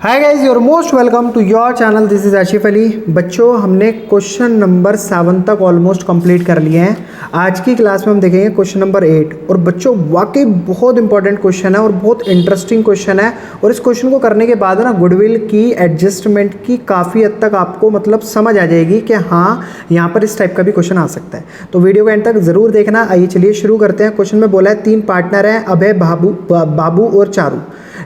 Hi guys, you're most welcome to your channel. This is Asif Ali. बच्चों, हमने question number 7 तक almost complete कर लिए हैं। आज की क्लास में हम देखेंगे क्वेश्चन नंबर 8। और बच्चों, वाकई बहुत इंपॉर्टेंट क्वेश्चन है और बहुत इंटरेस्टिंग क्वेश्चन है। और इस क्वेश्चन को करने के बाद ना गुडविल की एडजस्टमेंट की काफ़ी हद तक आपको मतलब समझ आ जाएगी कि हाँ, यहाँ पर इस टाइप का भी क्वेश्चन आ सकता है। तो वीडियो को एंड तक ज़रूर देखना। आइए चलिए शुरू करते हैं। क्वेश्चन में बोला है 3 पार्टनर हैं, अभय, बाबू और चारू।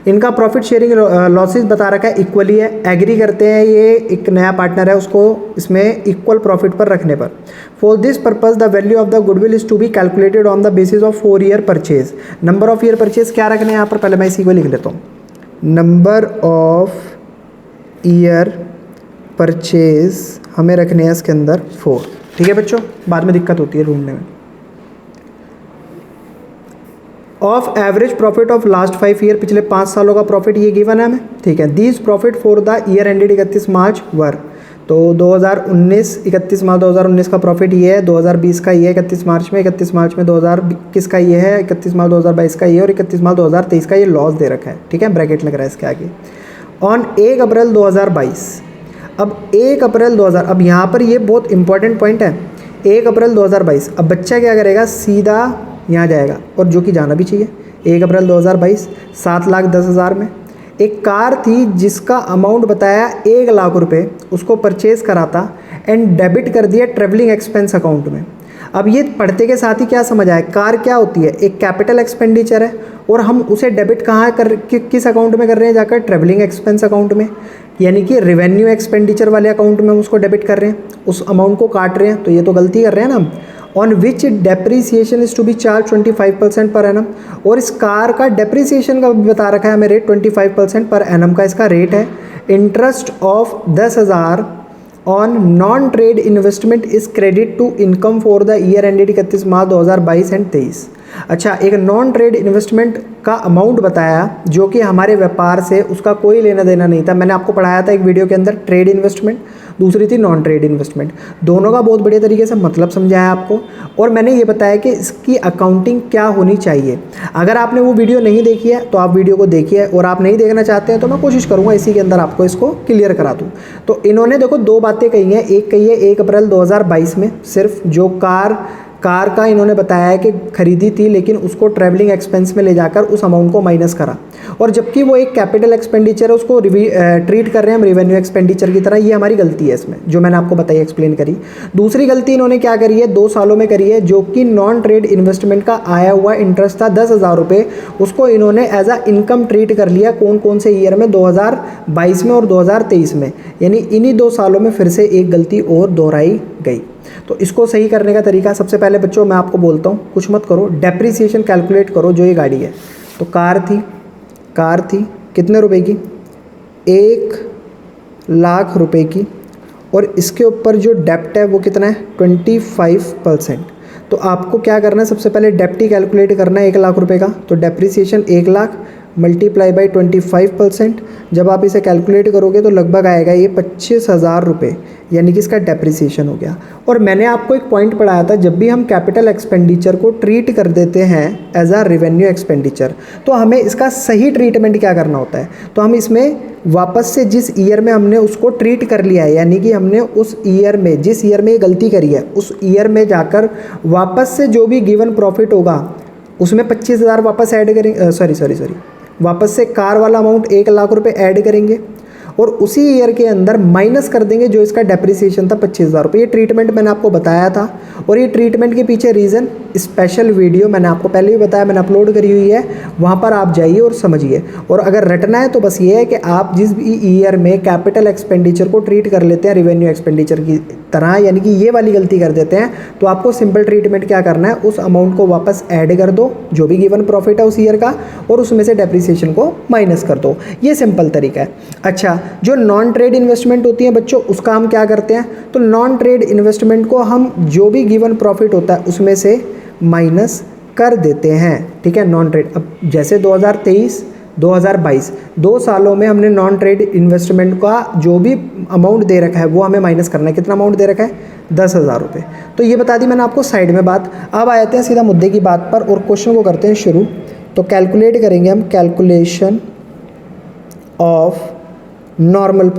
इनका प्रॉफिट शेयरिंग लॉसेस बता रखा है इक्वली है। एग्री करते हैं ये एक नया पार्टनर है उसको इसमें इक्वल प्रॉफिट पर रखने पर। For this purpose the value of the goodwill is to be calculated on the basis of 4 year purchase. Number of year purchase क्या रखने हैं यहाँ पर, पहले मैं इसी को लिख लेता हूँ। नंबर ऑफ ईयर परचेज हमें रखने हैं इसके अंदर 4। ठीक है बच्चों, बाद में दिक्कत होती है ढूंढने में। Of average profit of last 5 year, पिछले 5 सालों का प्रॉफिट ये गिवन है हमें। ठीक है, these profit for the year ended 31 मार्च वर। तो 2019 31 मार्च 2019 का प्रॉफिट ये है, 2020 का ये है 31 मार्च में, 31 मार्च में 2021 का ये है, 31 मार्च 2022 का ये और 31 मार्च 2023 का ये लॉस दे रखा है। ठीक है, ब्रैकेट लग रहा है इसके आगे। ऑन 1 अप्रैल 2022, अब 1 अप्रैल 2000, अब यहाँ पर ये बहुत इंपॉर्टेंट पॉइंट है। 1 अप्रैल 2022, अब बच्चा क्या करेगा, सीधा यहाँ जाएगा और जो कि जाना भी चाहिए। 1 अप्रैल 2022 7,10,000 में एक कार थी जिसका अमाउंट बताया 1 लाख रुपए, उसको परचेज करा था एंड डेबिट कर दिया ट्रेवलिंग एक्सपेंस अकाउंट में। अब ये पढ़ते के साथ ही क्या समझ आया, कार क्या होती है, एक कैपिटल एक्सपेंडिचर है और हम उसे डेबिट कहाँ किस अकाउंट में कर रहे हैं, जाकर ट्रेवलिंग एक्सपेंस अकाउंट में, यानी कि रेवेन्यू एक्सपेंडिचर वाले अकाउंट में हम उसको डेबिट कर रहे हैं, उस अमाउंट को काट रहे हैं। तो ये तो गलती कर रहे हैं ना हम। On which depreciation is to be charged 25% per annum. और इस कार का डेप्रीसिएशन का भी बता रखा है हमें रेट, 25% पर एनम का इसका रेट है। Interest of 10,000 on non trade investment is credit to income for the year ended 31 March 2022 and 23। अच्छा, एक नॉन ट्रेड इन्वेस्टमेंट का अमाउंट बताया जो कि हमारे व्यापार से उसका कोई लेना देना नहीं था। मैंने आपको पढ़ाया था एक वीडियो के अंदर, ट्रेड इन्वेस्टमेंट, दूसरी थी नॉन ट्रेड इन्वेस्टमेंट। दोनों का बहुत बढ़िया तरीके से मतलब समझाया आपको। और मैंने ये बताया कि इसकी अकाउंटिंग क्या होनी चाहिए। अगर आपने वो वीडियो नहीं देखी है तो आप वीडियो को देखिए, और आप नहीं देखना चाहते हैं तो मैं कोशिश करूँगा इसी के अंदर आपको इसको क्लियर करा दूँ। तो इन्होंने देखो 2 बातें कही हैं। एक कही है 1 अप्रैल 2022 में, सिर्फ जो कार का इन्होंने बताया है कि खरीदी थी लेकिन उसको ट्रैवलिंग एक्सपेंस में ले जाकर उस अमाउंट को माइनस करा, और जबकि वो एक कैपिटल एक्सपेंडिचर है उसको ट्रीट कर रहे हैं हम रेवेन्यू एक्सपेंडिचर की तरह। ये हमारी गलती है इसमें, जो मैंने आपको बताई, एक्सप्लेन करी। दूसरी गलती इन्होंने क्या करी है, 2 सालों में करी है, जो कि नॉन ट्रेड इन्वेस्टमेंट का आया हुआ इंटरेस्ट था 10,000 रुपये, उसको इन्होंने एज अ इनकम ट्रीट कर लिया। कौन कौन से ईयर में, 2022 में और 2023 में, यानी इन्हीं 2 सालों में फिर से एक गलती और दोहराई गई। तो इसको सही करने का तरीका, सबसे पहले बच्चों मैं आपको बोलता हूँ, कुछ मत करो, डेप्रीसिएशन कैलकुलेट करो। जो ये गाड़ी है, तो कार थी कितने रुपए की, 1 लाख रुपए की, और इसके ऊपर जो डेप्ट है वो कितना है, 25%। तो आपको क्या करना है, सबसे पहले डेप्ट ही कैलकुलेट करना है 1 लाख रुपए का। तो डेप्रीसिएशन 1 लाख मल्टीप्लाई बाई 25%। जब आप इसे कैलकुलेट करोगे तो लगभग आएगा ये 25,000 रुपये, यानी कि इसका डेप्रीसिएशन हो गया। और मैंने आपको एक पॉइंट पढ़ाया था, जब भी हम कैपिटल एक्सपेंडिचर को ट्रीट कर देते हैं एज आ रेवेन्यू एक्सपेंडिचर, तो हमें इसका सही ट्रीटमेंट क्या करना होता है। तो हम इसमें वापस से जिस ईयर में हमने उसको ट्रीट कर लिया है, यानी कि हमने उस ईयर में, जिस ईयर में ये गलती करी है, उस ईयर में जाकर वापस से जो भी गिवन प्रॉफिट होगा उसमें 25,000 वापस ऐड करेंगे, सॉरी वापस से कार वाला अमाउंट 1 लाख रुपए ऐड करेंगे और उसी ईयर के अंदर माइनस कर देंगे जो इसका डेप्रीसिएशन था 25,000 रुपये। ये ट्रीटमेंट मैंने आपको बताया था, और ये ट्रीटमेंट के पीछे रीज़न, स्पेशल वीडियो मैंने आपको पहले ही बताया, मैंने अपलोड करी हुई है, वहाँ पर आप जाइए और समझिए। और अगर रटना है तो बस ये है कि आप जिस भी ईयर में कैपिटल एक्सपेंडिचर को ट्रीट कर लेते हैं रेवेन्यू एक्सपेंडिचर की तरह, यानी कि ये वाली गलती कर देते हैं, तो आपको सिंपल ट्रीटमेंट क्या करना है, उस अमाउंट को वापस ऐड कर दो जो भी गिवन प्रॉफिट है उस ईयर का, और उसमें से डेप्रीसिएशन को माइनस कर दो। ये सिंपल तरीका है। अच्छा, जो नॉन ट्रेड इन्वेस्टमेंट होती है बच्चों, उसका हम क्या करते हैं, तो नॉन ट्रेड इन्वेस्टमेंट को हम जो भी गिवन प्रॉफिट होता है उसमें से माइनस कर देते हैं। ठीक है, नॉन ट्रेड। अब जैसे 2023 2022 2 सालों में हमने नॉन ट्रेड इन्वेस्टमेंट का जो भी अमाउंट दे रखा है वो हमें माइनस करना है। कितना अमाउंट दे रखा है, 10,000 रुपये। तो ये बता दी मैंने आपको साइड में बात। अब आते हैं सीधा मुद्दे की बात पर और क्वेश्चन को करते हैं शुरू। तो कैलकुलेट करेंगे हम, कैलकुलेशन ऑफ नॉर्मल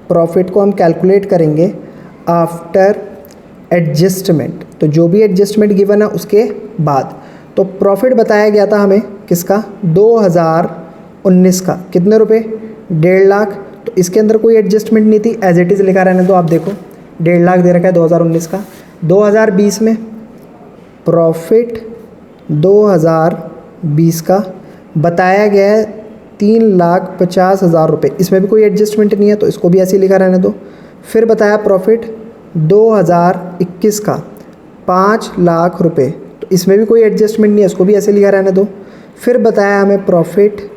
प्रॉफिट को हम कैलकुलेट करेंगे आफ्टर एडजस्टमेंट, तो जो भी एडजस्टमेंट गिवन है उसके बाद। तो प्रॉफिट बताया गया था हमें किसका, 2019 का, कितने रुपए, 1.5 लाख। तो इसके अंदर कोई एडजस्टमेंट नहीं थी, एज इट इज़ लिखा रहने दो। आप देखो 1.5 लाख दे रखा है 2019 का। 2020 में प्रॉफिट 2020 का बताया गया है 3,50,000 रुपये, इसमें भी कोई एडजस्टमेंट नहीं है तो इसको भी ऐसे ही लिखा रहने दो। फिर बताया प्रॉफिट 2021 का 5 लाख रुपये, तो इसमें भी कोई एडजस्टमेंट नहीं है, इसको भी ऐसे लिखा रहने दो। फिर बताया हमें प्रॉफिट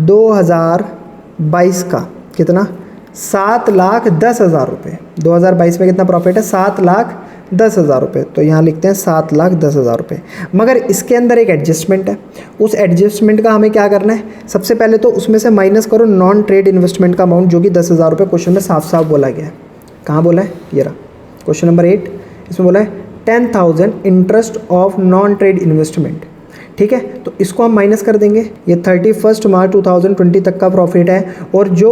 2022 का, कितना, 7,10,000 रुपये। 2022 में कितना प्रॉफिट है, 7,10,000 रुपये, तो यहाँ लिखते हैं 7,10,000 रुपये। मगर इसके अंदर एक एडजस्टमेंट है, उस एडजस्टमेंट का हमें क्या करना है, सबसे पहले तो उसमें से माइनस करो नॉन ट्रेड इन्वेस्टमेंट का अमाउंट, जो कि 10,000 रुपये क्वेश्चन में साफ साफ बोला गया है। कहाँ बोला है, ये रहा क्वेश्चन नंबर 8, इसमें बोला है 10,000 interest of non trade investment. ठीक है, तो इसको हम माइनस कर देंगे। ये 31 मार्च 2020 तक का प्रॉफिट है, और जो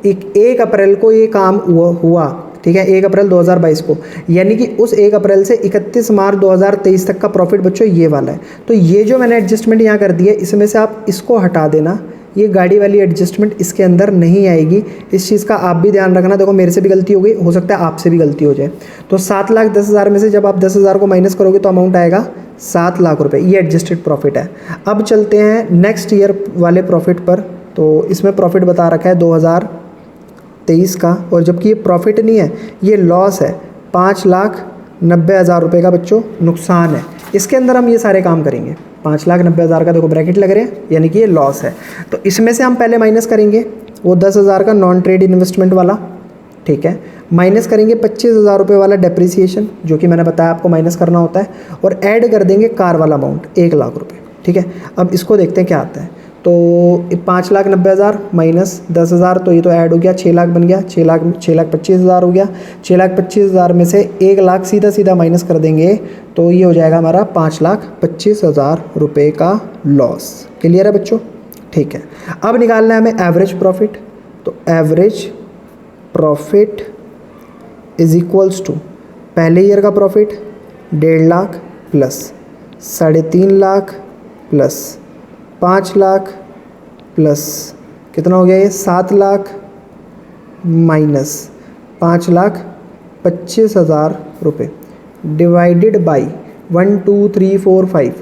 1 अप्रैल को ये काम हुआ, ठीक है, 1 अप्रैल 2022 को, यानी कि उस 1 अप्रैल से 31 मार्च 2023 तक का प्रॉफिट बच्चों ये वाला है। तो ये जो मैंने एडजस्टमेंट यहाँ कर दी है, इसमें से आप इसको हटा देना, ये गाड़ी वाली एडजस्टमेंट इसके अंदर नहीं आएगी। इस चीज़ का आप भी ध्यान रखना। देखो मेरे से भी गलती हो गई, हो सकता है आपसे भी गलती हो जाए। तो 7,10,000 में से जब आप 10,000 को माइनस करोगे तो अमाउंट आएगा 7 लाख रुपए। ये एडजस्टेड प्रॉफिट है। अब चलते हैं नेक्स्ट ईयर वाले प्रॉफिट पर। तो इसमें प्रॉफिट बता रखा है 2023 का, और जबकि ये प्रॉफिट नहीं है, ये लॉस है, 5,90,000 रुपये का बच्चों नुकसान है। इसके अंदर हम ये सारे काम करेंगे। 5,90,000 का देखो ब्रैकेट लग रहे हैं, यानी कि ये लॉस है। तो इसमें से हम पहले माइनस करेंगे वो 10,000 का नॉन ट्रेड इन्वेस्टमेंट वाला, ठीक है, माइनस करेंगे 25,000 रुपये वाला डेप्रिसिएशन, जो कि मैंने बताया आपको माइनस करना होता है, और ऐड कर देंगे कार वाला अमाउंट 1 लाख रुपये। ठीक है, अब इसको देखते हैं क्या आता है। तो 5,90,000 माइनस 10,000, तो ये तो ऐड हो गया, 6 लाख बन गया, 6,25,000 हो गया। 6,25,000 में से 1 लाख सीधा सीधा माइनस कर देंगे, तो ये हो जाएगा हमारा 5,25,000 रुपये का लॉस। क्लियर है बच्चों? ठीक है, अब निकालना है हमें एवरेज प्रॉफिट। तो average profit is equals to पहले ईयर का profit 1.5 lakh plus 3.5 lakh plus 5 lakh plus कितना हो गया ये 7 लाख माइनस 5,25,000 रुपये डिवाइडेड बाई 1 2 3 4 5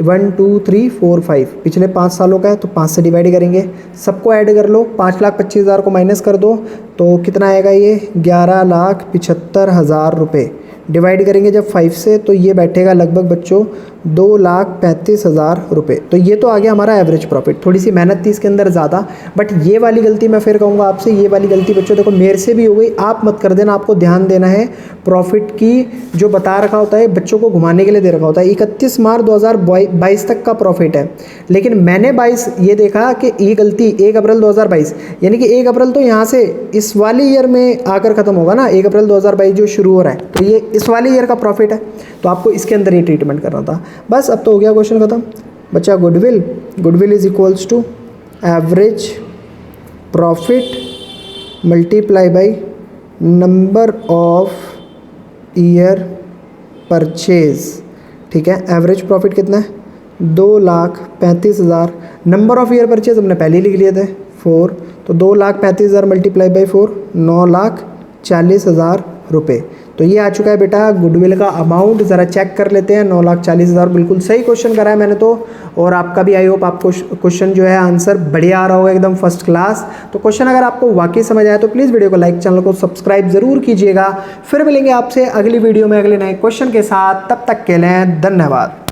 1 2 3 4 5 पिछले 5 सालों का है, तो 5 से डिवाइड करेंगे, सबको ऐड कर लो, 5,25,000 को माइनस कर दो, तो कितना आएगा ये 11,75,000 रुपये। डिवाइड करेंगे जब 5 से, तो ये बैठेगा लगभग बच्चों 2,35,000 रुपये। तो ये तो आ गया हमारा एवरेज प्रॉफिट। थोड़ी सी मेहनत थी इसके अंदर ज़्यादा, बट ये वाली गलती मैं फिर कहूँगा आपसे, ये वाली गलती बच्चों देखो मेरे से भी हो गई, आप मत कर देना। आपको ध्यान देना है, प्रॉफिट की जो बता रखा होता है बच्चों को घुमाने के लिए दे रखा होता है। 31 मार्च 2022 तक का प्रॉफिट है, लेकिन मैंने 22 ये देखा कि ये गलती 1 अप्रैल 2022, यानी कि 1 अप्रैल तो यहाँ से इस वाले ईयर में आकर ख़त्म होगा ना, 1 अप्रैल 2022 जो शुरू हो रहा है, तो ये इस वाले ईयर का प्रॉफिट है, तो आपको इसके अंदर ये ट्रीटमेंट करना था। बस अब तो हो गया क्वेश्चन खत्म बच्चा। Goodwill is equals to average profit multiply by number of year purchase. ठीक है, एवरेज प्रॉफिट कितना है 2,35,000। नंबर ऑफ ईयर परचेज हमने पहले ही लिख लिए थे 4, तो 2,35,000 मल्टीप्लाई बाई 4 9,40,000 रुपये। तो ये आ चुका है बेटा गुडविल का अमाउंट। ज़रा चेक कर लेते हैं, 9,40,000 बिल्कुल सही क्वेश्चन करा है मैंने तो, और आपका भी आई होप आपको क्वेश्चन जो है आंसर बढ़िया आ रहा होगा, एकदम फर्स्ट क्लास। तो क्वेश्चन अगर आपको वाकई समझ आया तो प्लीज़ वीडियो को लाइक, चैनल को सब्सक्राइब ज़रूर कीजिएगा। फिर मिलेंगे आपसे अगली वीडियो में अगले नए क्वेश्चन के साथ, तब तक के लिए धन्यवाद।